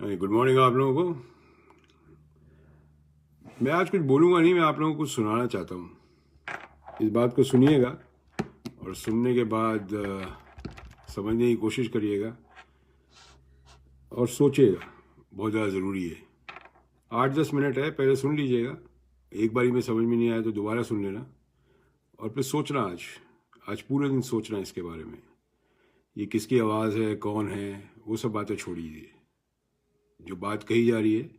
Good morning आप लोगों को। मैं आज कुछ बोलूँगा नहीं, मैं आप लोगों को कुछ सुनाना चाहता हूँ। इस बात को सुनिएगा और सुनने के बाद समझने की कोशिश करिएगा और सोचिएगा, बहुत ज़्यादा ज़रूरी है। 8-10 मिनट है, पहले सुन लीजिएगा, एक बारी में समझ में नहीं आया तो दोबारा सुन लेना और फिर सोचना। आज पूरे दिन सोचना इसके बारे में, ये किसकी आवाज़ है, कौन है, वो सब बातें छोड़िए। जो बात कही जा रही है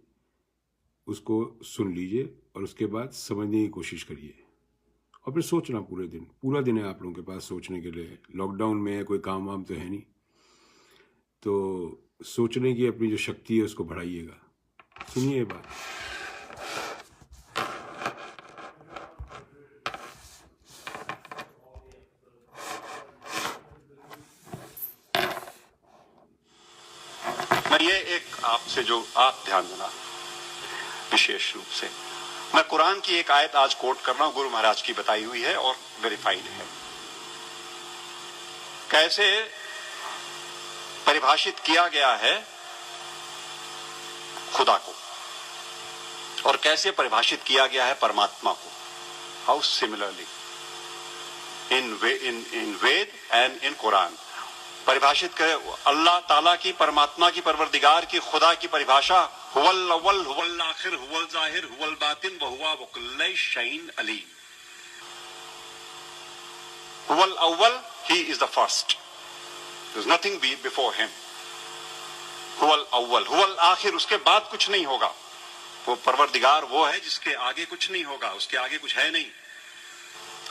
उसको सुन लीजिए और उसके बाद समझने की कोशिश करिए और फिर सोचना। पूरा दिन है आप लोगों के पास सोचने के लिए। लॉकडाउन में है, कोई काम वाम तो है नहीं, तो सोचने की अपनी जो शक्ति है उसको बढ़ाइएगा। सुनिए ये बात। ये एक आपसे जो आप ध्यान देना विशेष रूप से, मैं कुरान की एक आयत आज कोट कर रहा हूं, गुरु महाराज की बताई हुई है और वेरीफाइड है। कैसे परिभाषित किया गया है खुदा को और कैसे परिभाषित किया गया है परमात्मा को। How similarly in Veda and in Quran परिभाषित करे अल्लाह ताला की, परमात्मा की, परवरदिगार की, खुदा की परिभाषा हुवल अव्वल हुवल आखिर हुवल जाहिर हुवल बातिन व हुवा वकुल्ल शैइन अलीम। हुवल अव्वल, he is the first, there is nothing before him. हुवल अव्वल, हुवल आखिर, उसके बाद कुछ नहीं होगा। वो परवरदिगार वो है जिसके आगे कुछ नहीं होगा, उसके आगे कुछ है नहीं।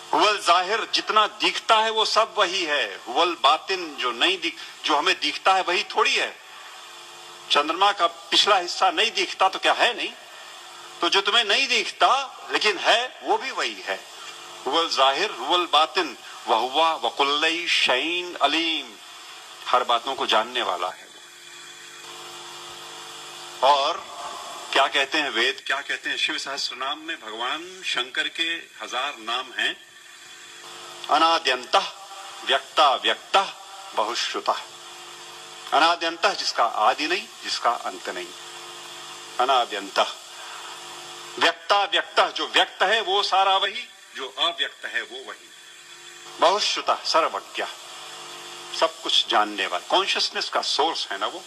हुवल जाहिर, जितना दिखता है वो सब वही है। हुवल बातिन, जो हमें दिखता है वही थोड़ी है। चंद्रमा का पिछला हिस्सा नहीं दिखता तो क्या है नहीं? तो जो तुम्हें नहीं दिखता लेकिन है वो भी वही है। हुवल जाहिर हुवल बातिन व हुवा वकुल्ल शैइन अलीम, हर बातों को जानने वाला है वो। और क्या कहते हैं वेद, क्या कहते हैं? शिव सहस्त्र नाम में भगवान शंकर के 1000 नाम हैं। अनाद्यंतः व्यक्ता व्यक्तः बहुश्रुतः। अनाद्यंतः, जिसका आदि नहीं, जिसका अंत नहीं। अनाद्यंतः व्यक्ता व्यक्तः, जो व्यक्त है वो सारा वही, जो अव्यक्त है वो वही। बहुश्रुतः, सर्वज्ञ, सब कुछ जानने वाला। कॉन्शियसनेस का सोर्स है ना वो,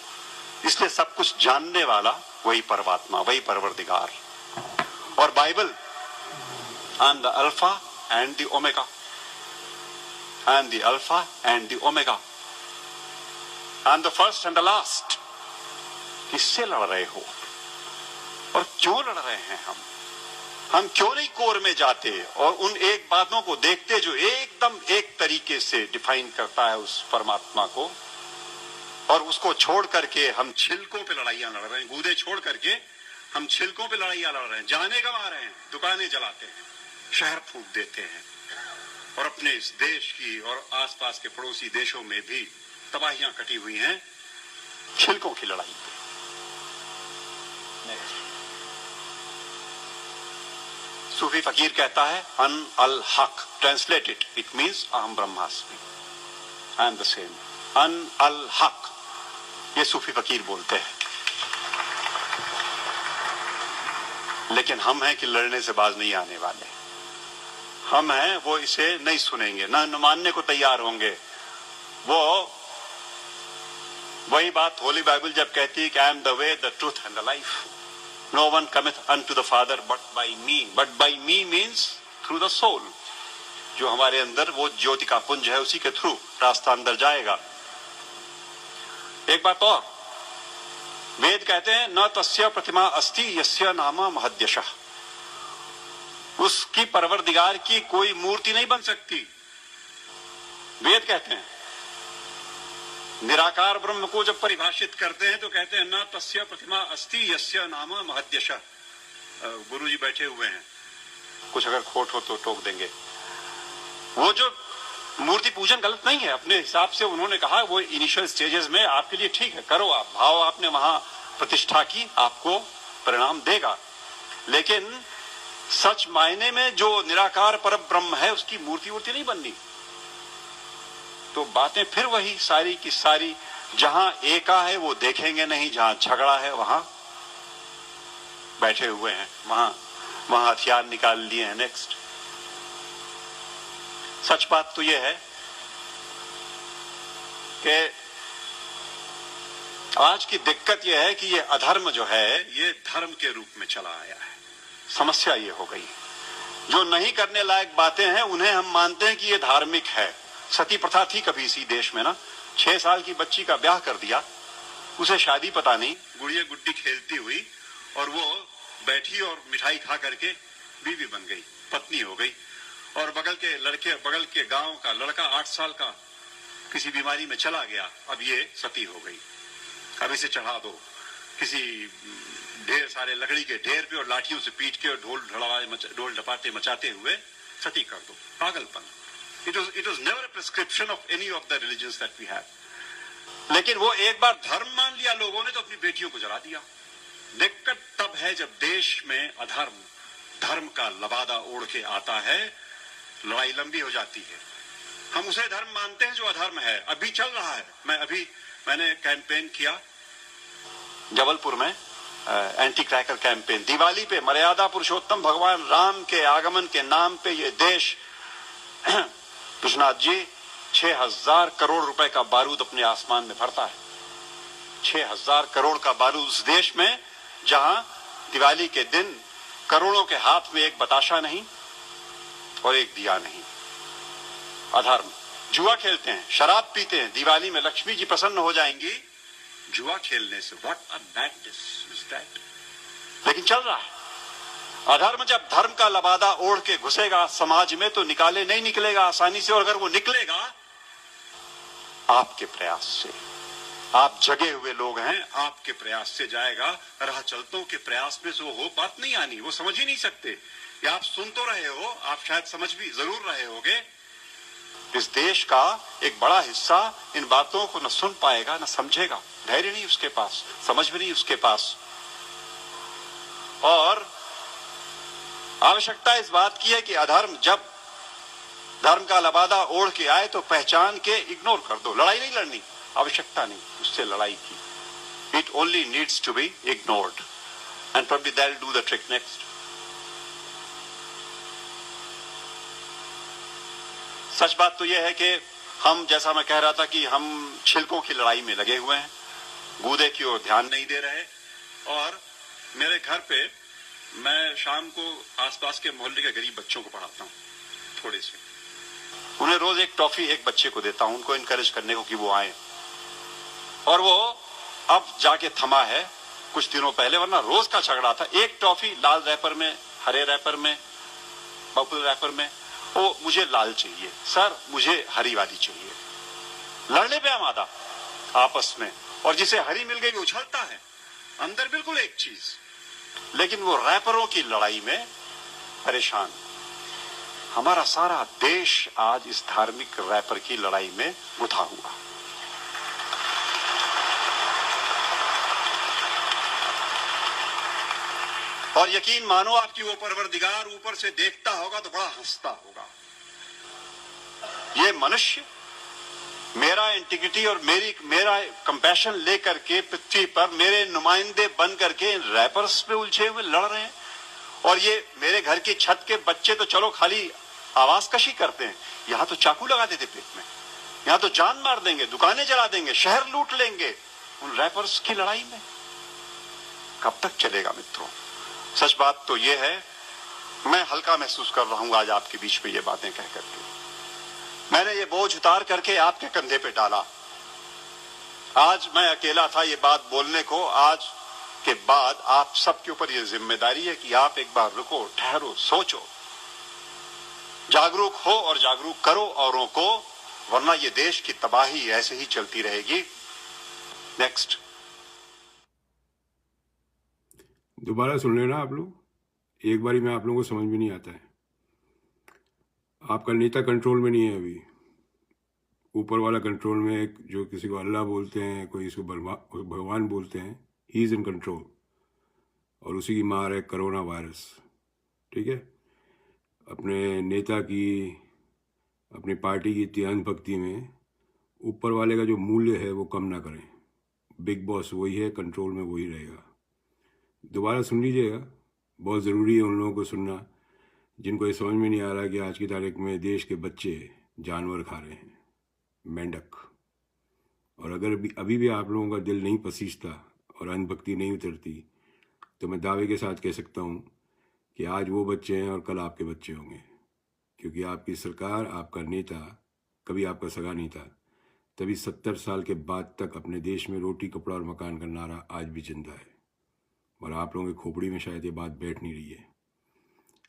इसलिए सब कुछ जानने वाला वही परमात्मा, वही परवरदिगार। और Bible, I am the alpha and the omega, I am the alpha and the omega, I am the first and the last. किससे लड़ रहे हो और क्यों लड़ रहे हैं? हम क्यों नहीं कोर में जाते और उन एक बातों को देखते जो एकदम एक तरीके से डिफाइन करता है उस परमात्मा को, और उसको छोड़ करके हम छिलकों पे लड़ाइयां लड़ रहे हैं। गूदे छोड़ करके हम छिलकों पे लड़ाइयां लड़ रहे हैं, जाने कमा रहे हैं, दुकानें जलाते हैं, शहर फूंक देते हैं, और अपने इस देश की और आसपास के पड़ोसी देशों में भी तबाहियां कटी हुई हैं छिलकों की लड़ाई पे। सूफी फकीर कहता है अन अल हक, ट्रांसलेटेड इट मींस अहम ब्रह्मास्मि, आई एम द सेम। अन अल हक, ये सूफी फकीर बोलते हैं। लेकिन हम हैं कि लड़ने से बाज नहीं आने वाले। हम हैं वो इसे नहीं सुनेंगे, न मानने को तैयार होंगे। वो वही बात होली बाइबल जब कहती है कि I am the way, the truth and the life, no one cometh unto the father but by me. But by me means through the soul, जो हमारे अंदर वो ज्योति का पुंज है, उसी के थ्रू रास्ता अंदर जाएगा। एक बात और, वेद कहते हैं न तस्य प्रतिमा अस्ति यस्य नाम महद्यशः, उसकी परवरदिगार की कोई मूर्ति नहीं बन सकती। वेद कहते हैं। निराकार ब्रह्म को जब परिभाषित करते हैं तो कहते हैं न तस्य प्रतिमा अस्ति यस्य नाम महद्यशः। गुरुजी बैठे हुए हैं, कुछ अगर खोट हो तो टोक देंगे। वो जो मूर्ति पूजन गलत नहीं है, अपने हिसाब से उन्होंने कहा वो इनिशियल स्टेजेस में आपके लिए ठीक है, करो आप, भाव आपने वहां प्रतिष्ठा की, आपको परिणाम देगा। लेकिन सच मायने में जो निराकार पर ब्रह्म है उसकी मूर्ति नहीं बननी। तो बातें फिर वही सारी की सारी जहां एका है वो देखेंगे नहीं, जहां झगड़ा है वहां बैठे हुए हैं, वहां हथियार निकाल लिए हैं। नेक्स्ट, सच बात तो यह है कि आज की दिक्कत यह है कि ये अधर्म जो है ये धर्म के रूप में चला आया है। समस्या ये हो गई, जो नहीं करने लायक बातें हैं उन्हें हम मानते हैं कि ये धार्मिक है। सती प्रथा थी कभी इसी देश में ना, 6 साल की बच्ची का ब्याह कर दिया, उसे शादी पता नहीं, गुड़िया गुड्डी खेलती हुई, और वो बैठी और मिठाई खा करके बीवी बन गई, पत्नी हो गई। और बगल के गांव का लड़का 8 साल का किसी बीमारी में चला गया, अब ये सती हो गई। अब इसे चढ़ा दो किसी ढेर सारे लकड़ी के ढेर पे और लाठियों से पीट के और ढोल डपाटे मचाते हुए सती कर दो। पागलपन। It was never a prescription of any of the religions that we have. लेकिन वो एक बार धर्म मान लिया लोगों ने तो अपनी बेटियों को जला दिया। दिक्कत तब है जब देश में अधर्म धर्म का लबादा ओढ़ के आता है, लड़ाई लंबी हो जाती है। हम उसे धर्म मानते हैं जो अधर्म है। अभी चल रहा है, मैंने कैंपेन किया जबलपुर में, एंटी क्रैकर कैंपेन। दिवाली पे मर्यादा पुरुषोत्तम भगवान राम के आगमन के नाम पे ये देश विश्वनाथ जी 6000 करोड़ रुपए का बारूद अपने आसमान में भरता है। 6000 करोड़ का बारूद उस देश में जहां दिवाली के दिन करोड़ों के हाथ में एक बताशा नहीं और एक दिया नहीं। अधर्म। जुआ खेलते हैं, शराब पीते हैं, दिवाली में लक्ष्मी जी प्रसन्न हो जाएंगी जुआ खेलने से। What a madness is that. लेकिन चल रहा है। अधर्म जब धर्म का लबादा ओढ़ के घुसेगा समाज में तो नहीं निकलेगा आसानी से। और अगर वो निकलेगा आपके प्रयास से, आप जगे हुए लोग हैं, आपके प्रयास से जाएगा। राह चलतों के प्रयास में से वो बात नहीं आनी, वो समझ ही नहीं सकते। या आप सुन तो रहे हो, आप शायद समझ भी जरूर रहे होगे। इस देश का एक बड़ा हिस्सा इन बातों को न सुन पाएगा न समझेगा। धैर्य नहीं उसके पास, समझ भी नहीं उसके पास। और आवश्यकता इस बात की है कि अधर्म जब धर्म का लबादा ओढ़ के आए तो पहचान के इग्नोर कर दो। लड़ाई नहीं लड़नी, आवश्यकता नहीं उससे लड़ाई की। It only needs to be ignored and probably that will do the trick. Next, सच बात तो यह है कि हम, जैसा मैं कह रहा था, कि हम छिलकों की लड़ाई में लगे हुए हैं, गूदे की ओर ध्यान नहीं दे रहे। और मेरे घर पे मैं शाम को आसपास के मोहल्ले के गरीब बच्चों को पढ़ाता हूँ, थोड़े से। उन्हें रोज एक टॉफी एक बच्चे को देता हूं, उनको इनकरेज करने को कि वो आए। और वो अब जाके थमा है, कुछ दिनों पहले वरना रोज का झगड़ा था। एक टॉफी लाल रैपर में, हरे रैपर में, पर्पल रैपर में। वो मुझे लाल चाहिए सर, मुझे हरी वाली चाहिए। लड़ने पे आमादा आपस में। और जिसे हरी मिल गई उछलता है, अंदर बिल्कुल एक चीज। लेकिन वो रैपरों की लड़ाई में परेशान। हमारा सारा देश आज इस धार्मिक रैपर की लड़ाई में गुथा हुआ। और यकीन मानो आपकी वो परवरदिगार ऊपर से देखता होगा तो बड़ा हंसता होगा। ये मनुष्य मेरा इंटीग्रिटी और मेरा कंपैशन लेकर के पृथ्वी पर मेरे नुमाइंदे बन करके इन रैपर्स पे उलझे हुए लड़ रहे हैं। और ये मेरे घर की छत के बच्चे तो चलो खाली आवाज कशी करते हैं, यहां तो चाकू लगा देते पेट में, यहां तो जान मार देंगे, दुकानें जला देंगे, शहर लूट लेंगे। उन रैपर्स की लड़ाई में कब तक चलेगा मित्रों? सच बात तो यह है, मैं हल्का महसूस कर रहा हूं आज आपके बीच में ये बातें कह करके। मैंने ये बोझ उतार करके आपके कंधे पे डाला। आज मैं अकेला था ये बात बोलने को। आज के बाद आप सबके ऊपर ये जिम्मेदारी है कि आप एक बार रुको, ठहरो, सोचो, जागरूक हो और जागरूक करो औरों को, वरना ये देश की तबाही ऐसे ही चलती रहेगी। नेक्स्ट, दोबारा सुन लेना आप लोग, एक बारी में आप लोगों को समझ में नहीं आता है। आपका नेता कंट्रोल में नहीं है अभी, ऊपर वाला कंट्रोल में है। जो किसी को अल्लाह बोलते हैं, कोई इसको भगवान बोलते हैं, ही इज इन कंट्रोल। और उसी की मार है कोरोना वायरस। ठीक है, अपने नेता की, अपनी पार्टी की इतनी अंधभक्ति में ऊपर वाले का जो मूल्य है वो कम ना करें। बिग बॉस वही है, कंट्रोल में वही रहेगा। दोबारा सुन लीजिएगा, बहुत ज़रूरी है उन लोगों को सुनना जिनको ये समझ में नहीं आ रहा कि आज की तारीख में देश के बच्चे जानवर खा रहे हैं, मेंढक। और अगर अभी भी आप लोगों का दिल नहीं पसीजता और अंधभक्ति नहीं उतरती, तो मैं दावे के साथ कह सकता हूँ कि आज वो बच्चे हैं और कल आपके बच्चे होंगे, क्योंकि आपकी सरकार, आपका नेता कभी आपका सगा नहीं था, तभी 70 साल के बाद तक अपने देश में रोटी, कपड़ा और मकान का नारा आज भी जिंदा है। और आप लोगों की खोपड़ी में शायद ये बात बैठ नहीं रही है।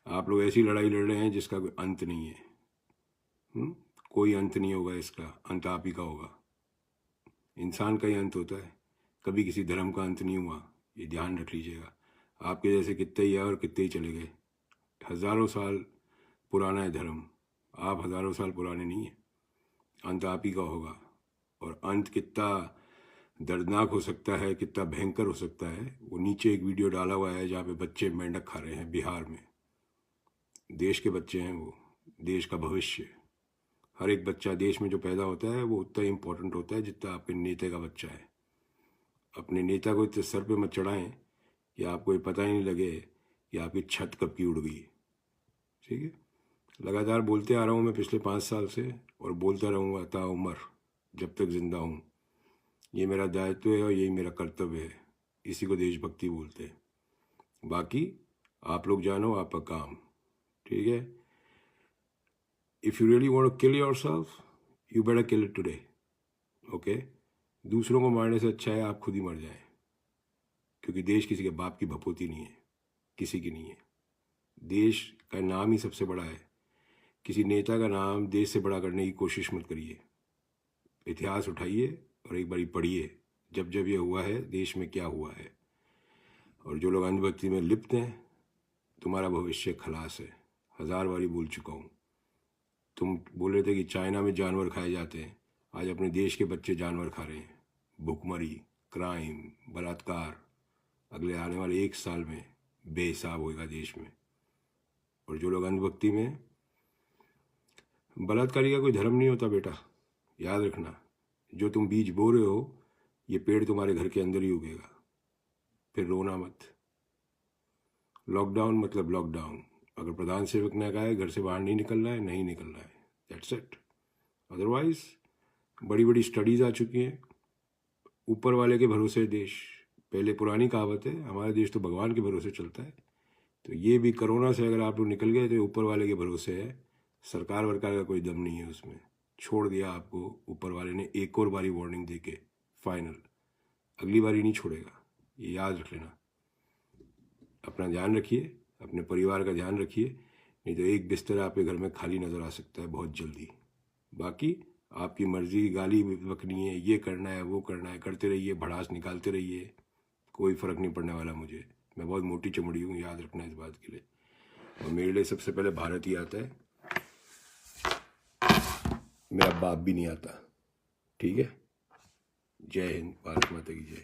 आप लोग ऐसी लड़ाई लड़ रहे हैं जिसका कोई अंत नहीं है। कोई अंत नहीं होगा इसका, अंत आप ही का होगा। इंसान का ही अंत होता है, कभी किसी धर्म का अंत नहीं हुआ, ये ध्यान रख लीजिएगा। आपके जैसे कितने ही आए और कितने ही चले गए। हज़ारों साल पुराना है धर्म, आप हज़ारों साल पुराने नहीं हैं। अंत आप ही का होगा। और अंत कितना दर्दनाक हो सकता है, कितना भयंकर हो सकता है, वो नीचे एक वीडियो डाला हुआ है जहाँ पे बच्चे मेंढक खा रहे हैं बिहार में। देश के बच्चे हैं वो, देश का भविष्य। हर एक बच्चा देश में जो पैदा होता है वो उतना ही इम्पोर्टेंट होता है जितना आपके नेता का बच्चा है। अपने नेता को इतने सर पे मत चढ़ाएं कि आपको ये पता ही नहीं लगे कि आपकी छत कब की उड़ गई। ठीक है, लगातार बोलते आ रहा हूँ मैं पिछले 5 साल से, और बोलता रहूँगा ताउम्र जब तक जिंदा हूँ। ये मेरा दायित्व है और यही मेरा कर्तव्य है। इसी को देशभक्ति बोलते हैं। बाकी आप लोग जानो आपका काम। ठीक है, if you really want to kill yourself, you better kill it today. Okay, दूसरों को मारने से अच्छा है आप खुद ही मर जाएं, क्योंकि देश किसी के बाप की भपोती नहीं है, किसी की नहीं है। देश का नाम ही सबसे बड़ा है। किसी नेता का नाम देश से बड़ा करने की कोशिश मत करिए। इतिहास उठाइए और एक बारी पढ़िए जब जब ये हुआ है, देश में क्या हुआ है। और जो लोग अंधभक्ति में लिप्त हैं, तुम्हारा भविष्य खलास है। 1000 बारी बोल चुका हूँ। तुम बोल रहे थे कि चाइना में जानवर खाए जाते हैं, आज अपने देश के बच्चे जानवर खा रहे हैं। भुखमरी, क्राइम, बलात्कार अगले आने वाले 1 साल में बेहिसाब होगा देश में। और जो लोग अंधभक्ति में, बलात्कारी का कोई धर्म नहीं होता बेटा, याद रखना। जो तुम बीज बो रहे हो, ये पेड़ तुम्हारे घर के अंदर ही उगेगा। फिर रोना मत। लॉकडाउन मतलब लॉकडाउन। अगर प्रधान सेवक ने कहा है घर से बाहर नहीं निकलना है, नहीं निकलना है, दैट्स इट। अदरवाइज बड़ी बड़ी स्टडीज आ चुकी हैं। ऊपर वाले के भरोसे देश, पहले पुरानी कहावत है, हमारा देश तो भगवान के भरोसे चलता है। तो ये भी कोरोना से अगर आप लोग निकल गए तो ऊपर वाले के भरोसे है। सरकार वरकार का कोई दम नहीं है उसमें। छोड़ दिया आपको ऊपर वाले ने एक और बारी वार्निंग देके, फाइनल। अगली बारी नहीं छोड़ेगा, ये याद रख लेना। अपना ध्यान रखिए, अपने परिवार का ध्यान रखिए, नहीं तो एक बिस्तर आपके घर में खाली नज़र आ सकता है बहुत जल्दी। बाकी आपकी मर्जी, गाली बकनी है, ये करना है, वो करना है, करते रहिए, भड़ास निकालते रहिए, कोई फ़र्क नहीं पड़ने वाला मुझे। मैं बहुत मोटी चमड़ी हूँ, याद रखना इस बात के लिए। और मेरे लिए सबसे पहले भारत ही आता है, मेरा बाप भी नहीं आता। ठीक है, जय हिंद, भारत माता की जय।